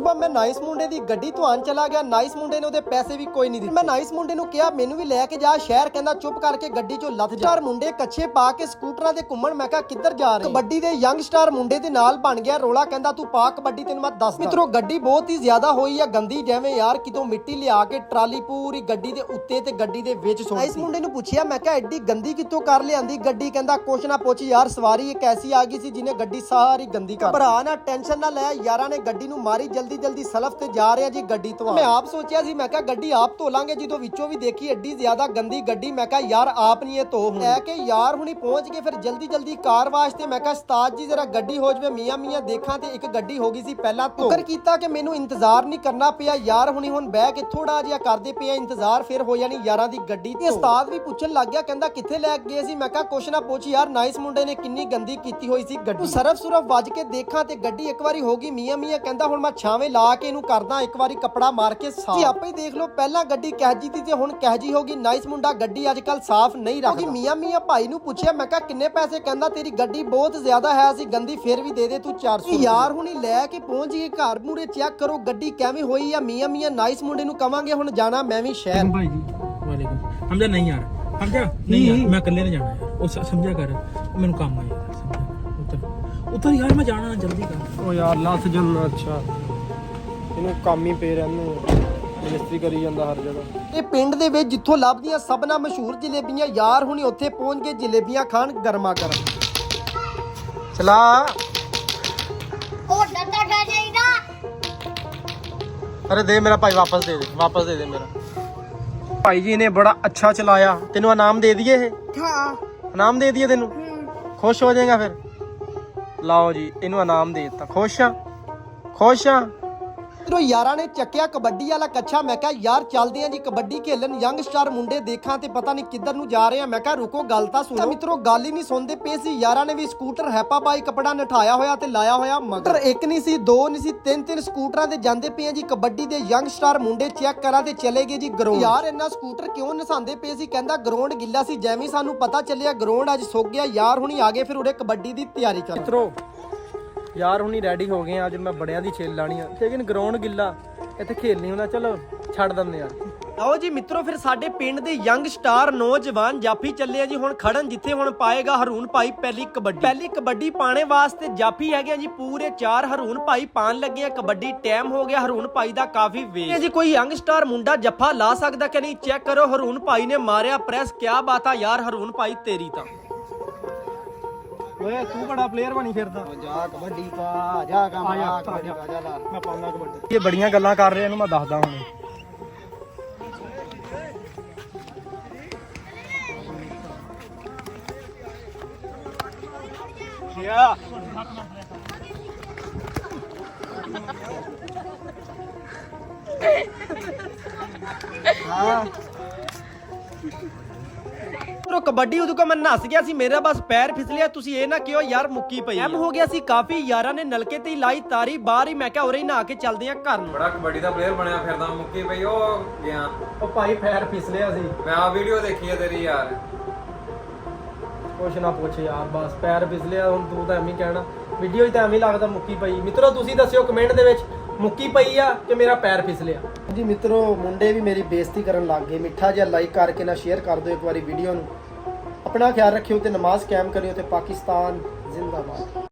ਬਾਅਦ ਮੈਂ ਨਾਈਸ ਮੁੰਡੇ ਦੀ ਗੱਡੀ ਧਵਾਨ ਚਲਾ ਗਿਆ। ਨਾਈਸ ਮੁੰਡੇ ਨੇ ਉਹਦੇ ਪੈਸੇ ਵੀ ਕੋਈ ਨਹੀਂ ਦਿੱਤੇ। ਮੈਂ ਨਾਈਸ ਮੁੰਡੇ ਨੂੰ ਕਿਹਾ ਮੈਨੂੰ ਵੀ ਲੈ ਕੇ ਜਾ ਸ਼ਹਿਰ, ਕਹਿੰਦਾ ਚੁੱਪ ਕਰਕੇ ਗੱਡੀ ਚੋਂ ਲੱਥ ਜਾ। ਮੁੰਡੇ ਕੱਛੇ ਪਾ ਕੇ ਸਕੂਟਰਾਂ ਤੇ ਘੁੰਮਣ। ਮੈਂ ਕਿਹਾ ਕਿੱਧਰ ਜਾ ਰਹੇ? ਕਬੱਡੀ ਦੇ ਯੰਗ ਸਟਾਰ ਮੁੰਡੇ ਦੇ ਨਾਲ ਬਣ ਗਿਆ ਰੋਲਾ, ਕਹਿੰਦਾ ਤੂੰ ਪਾ ਕਬੱਡੀ ਤੈਨੂੰ ਮੈਂ ਦੱਸਦਾ। ਮਿੱਤਰੋ ਗੱਡੀ ਬਹੁਤ ਹੀ ਜ਼ਿਆਦਾ ਹੋਈ ਆ ਗੰਦੀ, ਜਿਵੇਂ ਯਾਰ ਕਿਤੋਂ ਮਿੱਟੀ ਲਿਆ ਕੇ ਟਰਾਲੀ ਪੂਰੀ ਗੱਡੀ ਦੇ ਉੱਤੇ ਤੇ ਗੱਡੀ ਦੇ ਵਿੱਚ ਸੁੱਟ। ਨਾਈਸ ਮੁੰਡੇ ਨੂੰ ਪੁੱਛਿਆ ਮੈਂ ਕਿਹਾ ਐਡੀ ਗੰਦੀ ਕਿੱਥੋਂ ਕਰ ਲਿਆਂਦੀ ਗੱਡੀ? ਕਹਿੰਦਾ ਕੁਛ ਨਾ ਪੁੱਛ ਯਾਰ, ਸਵਾਰੀ ਇੱਕ ਐਸੀ ਆ ਗਈ ਸੀ ਜਿਹਨੇ ਗੱਡੀ ਸਾਰੀ ਗੰਦੀ ਕਰ। ਭਰਾ ਨਾ ਟੈਨਸ਼ਨ ਨਾ ਲੈ, ਯਾਰਾਂ ਨੇ ਗੱਡੀ ਨੂੰ ਮਾਰੀ। ਜਲਦੀ ਜਲਦੀ ਸਲਫ ਤੇ ਜਾ ਰਿਹਾ ਜੀ ਗੱਡੀ ਤੋਂ। ਮੈਂ ਆਪ ਸੋਚਿਆ ਸੀ ਮੈਂ ਕਿਹਾ ਗੱਡੀ ਆਪ ਧੋ ਲਾਂਗੇ, ਜਦੋਂ ਵਿੱਚੋਂ ਵੀ ਦੇਖੀ ਐਡੀ ਜ਼ਿਆਦਾ ਗੰਦੀ ਗੱਡੀ। ਮੈਂ ਕਿਹਾ ਯਾਰ ਆਪ ਨਹੀਂ ਇਹ ਧੋ ਹੁਣ। ਲੈ ਕੇ ਯਾਰ ਹੁਣੀ ਪਹੁੰਚ ਗਏ ਫਿਰ ਜਲਦੀ ਜਲਦੀ ਕਾਰ ਵਾਸਤੇ। ਮੈਂ ਕਿਹਾ ਉਸਤਾਦ ਜੀ ਜਰਾ ਗੱਡੀ ਹੋ ਜਵੇ। ਮੀਆਂ ਮੀਆਂ ਦੇਖਾਂ ਤੇ ਇੱਕ ਗੱਡੀ ਹੋ ਗਈ ਸੀ ਪਹਿਲਾਂ। ਸ਼ੁਕਰ ਕੀਤਾ ਕਿ ਮੈਨੂੰ ਇੰਤਜ਼ਾਰ ਨਹੀਂ ਕਰਨਾ ਪਿਆ। ਯਾਰ ਹੁਣੀ ਹੁਣ ਬਹਿ ਕੇ ਥੋੜਾ ਜਿਹਾ ਕਰਦੇ ਪਿਆ ਇੰਤਜ਼ਾਰ, ਫਿਰ ਹੋ ਜਾਣੀ ਯਾਰਾਂ ਦੀ ਗੱਡੀ। ਤੇ ਉਸਤਾਦ ਵੀ ਪੁੱਛਣ ਲੱਗ ਗਿਆ, ਕਹਿੰਦਾ ਕਿੱਥੇ ਲੈ ਗਏ ਸੀ? ਮੈਂ ਕਿਹਾ ਕੁਛ ਨਾ ਪੁੱਛ ਯਾਰ, ਨਾਈਸ ਮੁੰਡੇ ਨੇ ਕਿੰਨੀ ਗੰਦੀ ਕੀਤੀ ਹੋਈ ਸੀ ਗੱਡੀ। ਸਰਫ ਸੁਰਫ ਵੱਜ ਕੇ ਦੇਖਾਂ ਤੇ ਗੱਡੀ ਇੱਕ ਵਾਰੀ ਹੋ ਗਈ ਮੀਆਂ ਮੀਆਂ। ਕਹਿੰਦਾ ਹੁਣ ਮੈਂ ਛਾਵੇਂ ਲਾ ਕੇ ਇਹਨੂੰ ਕਰਦਾ ਇੱਕ ਵਾਰੀ ਕੱਪੜਾ ਮਾਰ ਕੇ ਸਾਫ਼। ਆਪੇ ਹੀ ਦੇਖ ਲਓ ਪਹਿਲਾਂ ਗੱਡੀ ਕਹਜੀ ਸੀ ਤੇ ਹੁਣ ਕਹਜੀ ਹੋ ਗਈ। ਨਾਈਸ ਮੁੰਡਾ ਗੱਡੀ ਅੱਜ ਕੱਲ ਸਾਫ਼ ਨਹੀਂ ਰੱਖਦਾ। ਮੀਆਂ ਮੀਆਂ ਭਾਈ ਨੂੰ ਪੁੱਛਿਆ ਮੈਂ ਕਿਹਾ ਕਿੰਨੇ ਪੈਸੇ? ਕਹਿੰਦਾ ਤੇਰੀ ਗੱਡੀ ਬਹੁਤ ਜ਼ਿਆਦਾ ਹੈ ਸੀ ਗੰਦੀ, ਫਿਰ ਵੀ ਦੇ ਦੇ ਤੂੰ 400। ਯਾਰ ਹੁਣੀ ਲੈ ਕੇ ਪਹੁੰਚ ਗਏ ਘਰ ਮੂਰੇ, ਚੈੱਕ ਕਰੋ ਗੱਡੀ ਕਿਵੇਂ ਹੋਈ ਆ। ਮੀਆਂ ਮੀਆਂ ਨਾਈਸ ਮੁੰਡੇ ਨੂੰ ਕਵਾਂਗੇ ਹੁਣ ਜਾਣਾ ਮੈਂ ਵੀ ਸ਼ਹਿਰ। ਭਾਈ ਜੀ ਵਾਲੇਕੁਮ। ਸਮਝਾ ਨਹੀਂ ਯਾਰ, ਸਮਝਾ ਨਹੀਂ ਯਾਰ, ਮੈਂ ਇਕੱਲੇ ਨੇ ਜਾਣਾ ਯਾਰ। ਉਹ ਸਮਝਿਆ ਕਰ, ਮੈਨੂੰ ਕੰਮ ਆ ਯਾਰ। ਸਮਝਾ ਉੱਧਰ ਯਾਰ ਮੈਂ ਜਾਣਾ ਜਲਦੀ ਕਰ। ਉਹ ਯਾਰ ਲੱਥ ਜੰਨਾ। ਅੱਛਾ ਇਹਨੂੰ ਕੰਮ ਹੀ ਪੇ ਰਹਿੰਦੇ, ਮਿਸਤਰੀ ਕਰੀ ਜਾਂਦਾ ਹਰ ਜਗ੍ਹਾ। ਇਹ ਪਿੰਡ ਦੇ ਵਿੱਚ ਜਿੱਥੋਂ ਲੱਭਦੀਆਂ ਸਭ ਨਾਲ ਮਸ਼ਹੂਰ ਜਲੇਬੀਆਂ। ਯਾਰ ਹੁਣੀ ਉੱਥੇ ਪਹੁੰਚ ਕੇ ਜਲੇਬੀਆਂ ਖਾਣ ਗਰਮਾ ਗਰਮ। ਚਲਾ ਉਹ ਡੱਡਾ ਡਾ ਜਾਈਦਾ। ਅਰੇ ਦੇ ਮੇਰਾ ਭਾਈ, ਵਾਪਸ ਦੇ ਦੇ, ਵਾਪਸ ਦੇ ਦੇ ਮੇਰਾ ਭਾਈ ਜੀ ਨੇ ਬੜਾ ਅੱਛਾ ਚਲਾਇਆ। ਤੈਨੂੰ ਇਨਾਮ ਦੇ ਦਈਏ? ਇਹ ਹਾਂ ਇਨਾਮ ਦੇ ਦਈਏ ਤੈਨੂੰ? ਖੁਸ਼ ਹੋ ਜਾਏਗਾ ਫਿਰ? ਲਾਓ ਜੀ ਇਹਨੂੰ ਇਨਾਮ ਦੇ ਦਿੱਤਾ। ਖੁਸ਼ ਆ? ਖੁਸ਼ ਆ? ਜਦੋਂ ਯਾਰਾਂ ਨੇ ਚੱਕਿਆ ਕਬੱਡੀ ਵਾਲਾ ਕੱਛਾ। ਮੈਂ ਕਿਹਾ ਯਾਰ ਚੱਲਦੇ ਆਂ ਜੀ ਕਬੱਡੀ ਖੇਲਣ। ਯੰਗ ਸਟਾਰ ਮੁੰਡੇ ਦੇਖਾਂ ਤੇ ਪਤਾ ਨਹੀਂ ਕਿੱਧਰ ਨੂੰ ਜਾ ਰਹੇ ਆ। ਮੈਂ ਕਿਹਾ ਰੁਕੋ ਗੱਲ ਤਾਂ ਸੁਣੋ। ਮਿੱਤਰੋ ਗੱਲ ਹੀ ਨਹੀਂ ਸੁਣਦੇ ਪਏ ਸੀ। ਯਾਰਾਂ ਨੇ ਵੀ ਸਕੂਟਰ ਹੈਪਾ ਬਾਈ ਕਪੜਾ ਨਠਾਇਆ ਹੋਇਆ ਤੇ ਲਾਇਆ ਹੋਇਆ ਮਗਰ। ਇੱਕ ਨਹੀਂ ਸੀ, ਦੋ ਨਹੀਂ ਸੀ, ਤਿੰਨ ਸਕੂਟਰਾਂ ਤੇ ਜਾਂਦੇ ਪਏ ਆ ਜੀ ਕਬੱਡੀ ਦੇ ਯੰਗ ਸਟਾਰ ਮੁੰਡੇ। ਚੈੱਕ ਕਰਾਂ ਤੇ ਚਲੇ ਗਏ ਜੀ ਗਰਾਊਂਡ। ਯਾਰ ਇੰਨਾ ਸਕੂਟਰ ਕਿਉਂ ਨਸਾਉਂਦੇ ਪਏ ਸੀ? ਕਹਿੰਦਾ ਗਰਾਊਂਡ ਗਿੱਲਾ ਸੀ। ਜਿਵੇਂ ਸਾਨੂੰ ਪਤਾ ਚੱਲਿਆ ਗਰਾਊਂਡ ਅੱਜ ਸੁੱਕ ਗਿਆ। ਯਾਰ ਹੁਣੀ ਆ ਗਏ ਫਿਰ ਉਰੇ ਕਬੱਡੀ ਦੀ ਤਿਆਰੀ ਕਰ। ਮਿੱਤਰੋ ਯਾਰ ਹੁਣੀ ਰੈਡੀ ਹੋ ਗਏ। ਅੱਜ ਮੈਂ ਬੜਿਆਂ ਦੀ ਛੇਲ ਲਾਣੀ ਆ, ਲੇਕਿਨ ਗਰਾਊਂਡ ਗਿੱਲਾ ਇੱਥੇ ਖੇਲ ਨਹੀਂ ਹੁੰਦਾ। ਚਲੋ ਛੱਡ ਦਿੰਦੇ ਆ। ਆਓ ਜੀ ਮਿੱਤਰੋ ਫਿਰ ਸਾਡੇ ਪਿੰਡ ਦੇ ਯੰਗ ਸਟਾਰ ਨੌਜਵਾਨ ਜਾਫੀ ਚੱਲੇ ਆ ਜੀ ਹੁਣ ਖੜਨ, ਜਿੱਥੇ ਹੁਣ ਪਾਏਗਾ ਹਰੂਨ ਭਾਈ ਪਹਿਲੀ ਕਬੱਡੀ ਪਾਣੇ ਵਾਸਤੇ। ਜਾਫੀ ਹੈਗੇ ਆ ਜੀ ਪੂਰੇ 4। ਹਰੂਨ ਭਾਈ ਪਾਣ ਲੱਗੇ ਆ ਕਬੱਡੀ। ਟਾਈਮ ਹੋ ਗਿਆ ਹਰੂਨ ਭਾਈ ਦਾ ਕਾਫੀ ਵੇਟ ਜੀ। ਕੋਈ ਯੰਗ ਸਟਾਰ ਮੁੰਡਾ ਜੱਫਾ ਲਾ ਸਕਦਾ ਕਿ ਨਹੀਂ? ਚੈੱਕ ਕਰੋ ਹਰੂਨ ਭਾਈ ਨੇ ਮਾਰਿਆ ਪ੍ਰੈਸ। ਕਿਆ ਬਾਤ ਆ ਯਾਰ ਹਰੂਨ ਭਾਈ ਤੇਰੀ ਤਾਂ। ਓਏ ਤੂੰ ਬੜਾ ਪਲੇਅਰ ਬਣੀ ਫਿਰਦਾ। ਜਾ ਕਬੱਡੀ ਪਾ, ਜਾ ਕੰਮ ਆ ਕਬੱਡੀ ਪਾ, ਜਾ ਲਾ। ਮੈਂ ਪਾਉਂਦਾ ਕਬੱਡੀ। ਇਹ ਬੜੀਆਂ ਗੱਲਾਂ ਕਰ ਰਹੇ, ਇਹਨੂੰ ਮੈਂ ਦੱਸਦਾ ਹੁਣ। ਕਬੱਡੀ ਉਦੋਂ ਮੈਂ ਨੱਸ ਗਿਆ ਸੀ, ਮੇਰਾ ਬਸ ਪੈਰ ਫਿਸਲਿਆ। ਤੁਸੀਂ ਇਹ ਨਾ ਕਿਉਂ ਯਾਰ ਮੁੱਕੀ ਪਈ ਐਮ ਹੋ ਗਿਆ ਸੀ ਕਾਫੀ। ਯਾਰਾਂ ਨੇ ਨਲਕੇ ਤੇ ਹੀ ਲਾਈ ਤਾਰੀ ਬਾਹਰ ਹੀ। ਮੈਂ ਕਿਹਾ ਉਰੇ ਹੀ ਨਹਾ ਕੇ ਚੱਲਦੇ ਆ ਘਰ ਨੂੰ। ਬੜਾ ਕਬੱਡੀ ਦਾ ਪਲੇਅਰ ਬਣਿਆ ਫਿਰਦਾ, ਮੁੱਕੀ ਪਈ ਉਹ ਗਿਆ। ਉਹ ਭਾਈ ਪੈਰ ਫਿਸਲਿਆ ਸੀ। ਮੈਂ ਆ ਵੀਡੀਓ ਦੇਖੀ ਹੈ ਤੇਰੀ ਯਾਰ। ਕੁਛ ਨਾ ਪੁੱਛ ਯਾਰ, ਬਸ ਪੈਰ ਫਿਸਲਿਆ। ਹੁਣ ਤੂੰ ਤਾਂ ਐਵੇਂ ਹੀ ਕਹਿਣਾ, ਵੀਡੀਓ ਹੀ ਤਾਂ ਐਵੇਂ ਲੱਗਦਾ ਮੁੱਕੀ ਪਈ। ਮਿੱਤਰੋ ਤੁਸੀਂ ਦੱਸਿਓ ਕਮੈਂਟ ਦੇ ਵਿੱਚ ਮੁੱਕੀ ਪਈ ਆ ਕਿ ਮੇਰਾ ਪੈਰ ਫਿਸਲਿਆ ਜੀ। ਮਿੱਤਰੋ ਮੁੰਡੇ ਵੀ ਮੇਰੀ ਬੇਇੱਜ਼ਤੀ ਕਰਨ ਲੱਗ ਗਏ। ਮਿੱਠਾ ਜਿਹਾ ਲਾਈਕ ਕਰਕੇ ਨਾ ਸ਼ੇਅਰ ਕਰ ਦਿਓ ਇੱਕ ਵਾਰੀ ਵੀਡੀਓ ਨੂੰ। ਆਪਣਾ ਖਿਆਲ ਰੱਖਿਓ ਤੇ ਨਮਾਜ਼ ਕਾਇਮ ਕਰਿਓ ਤੇ ਪਾਕਿਸਤਾਨ ਜ਼ਿੰਦਾਬਾਦ।